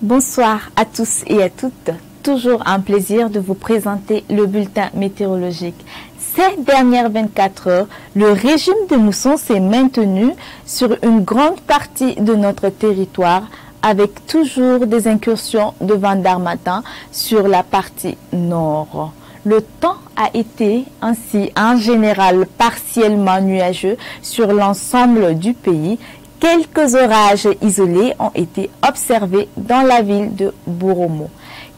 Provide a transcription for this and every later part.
Bonsoir à tous et à toutes. Toujours un plaisir de vous présenter le bulletin météorologique. Ces dernières 24 heures, le régime de mousson s'est maintenu sur une grande partie de notre territoire avec toujours des incursions de vent d'harmattan sur la partie nord. Le temps a été ainsi en général partiellement nuageux sur l'ensemble du pays. Quelques orages isolés ont été observés dans la ville de Boromo.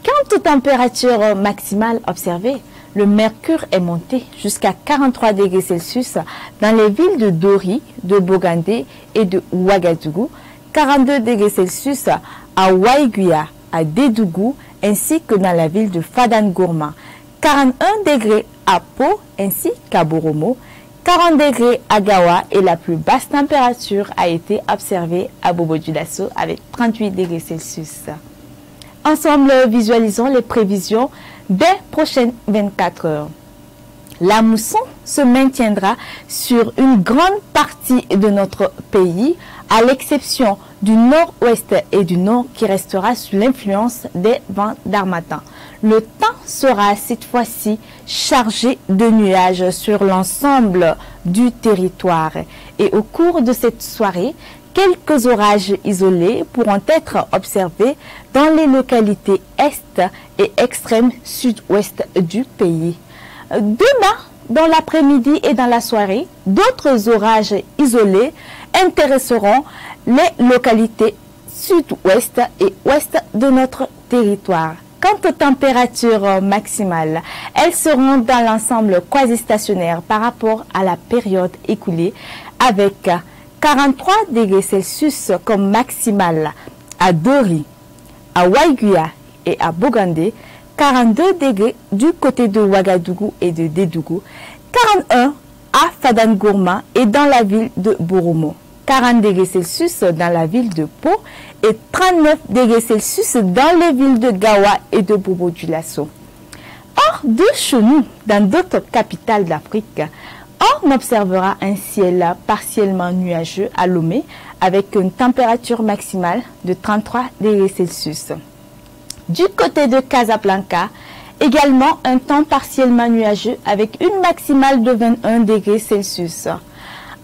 Quant aux températures maximales observées, le mercure est monté jusqu'à 43 degrés Celsius dans les villes de Dori, de Bogandé et de Ouagadougou, 42 degrés Celsius à Waiguia, à Dédougou, ainsi que dans la ville de Fadangourma, 41 degrés à Pau ainsi qu'à Boromo, 40 degrés à Gawa et la plus basse température a été observée à Bobo-Dioulasso avec 38 degrés Celsius. Ensemble, visualisons les prévisions des prochaines 24 heures. La mousson se maintiendra sur une grande partie de notre pays, à l'exception du nord-ouest et du nord qui restera sous l'influence des vents d'harmattan. Le temps sera cette fois-ci chargé de nuages sur l'ensemble du territoire et au cours de cette soirée, quelques orages isolés pourront être observés dans les localités est et extrême sud-ouest du pays. Demain, dans l'après-midi et dans la soirée, d'autres orages isolés intéresseront les localités sud-ouest et ouest de notre territoire. Quant aux températures maximales, elles seront dans l'ensemble quasi stationnaires par rapport à la période écoulée avec 43 degrés Celsius comme maximale à Dori, à Waiguia et à Bogandé, 42 degrés du côté de Ouagadougou et de Dédougou, 41 à Fadangourma et dans la ville de Boromo, 40 degrés Celsius dans la ville de Pau et 39 degrés Celsius dans les villes de Gawa et de Bobo-Dioulasso. Hors de chez nous, dans d'autres capitales d'Afrique, on observera un ciel partiellement nuageux à Lomé avec une température maximale de 33 degrés Celsius. Du côté de Casablanca, également un temps partiellement nuageux avec une maximale de 21 degrés Celsius.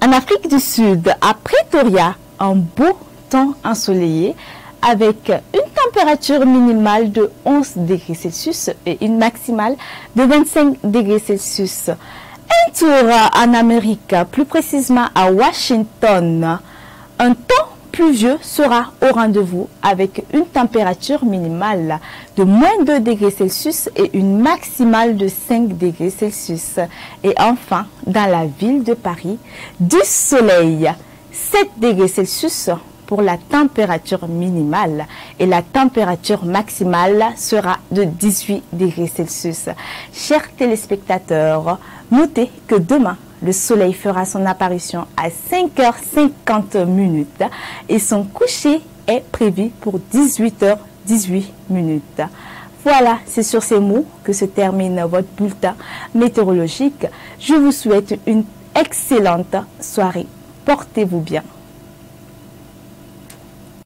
En Afrique du Sud, à Pretoria, un beau temps ensoleillé avec une température minimale de 11 degrés Celsius et une maximale de 25 degrés Celsius. Un tour en Amérique, plus précisément à Washington, un temps pluvieux sera au rendez-vous avec une température minimale de moins 2 degrés Celsius et une maximale de 5 degrés Celsius. Et enfin, dans la ville de Paris, du soleil, 7 degrés Celsius pour la température minimale et la température maximale sera de 18 degrés Celsius. Chers téléspectateurs, notez que demain, le soleil fera son apparition à 5h50 et son coucher est prévu pour 18h18. Voilà, c'est sur ces mots que se termine votre bulletin météorologique. Je vous souhaite une excellente soirée. Portez-vous bien.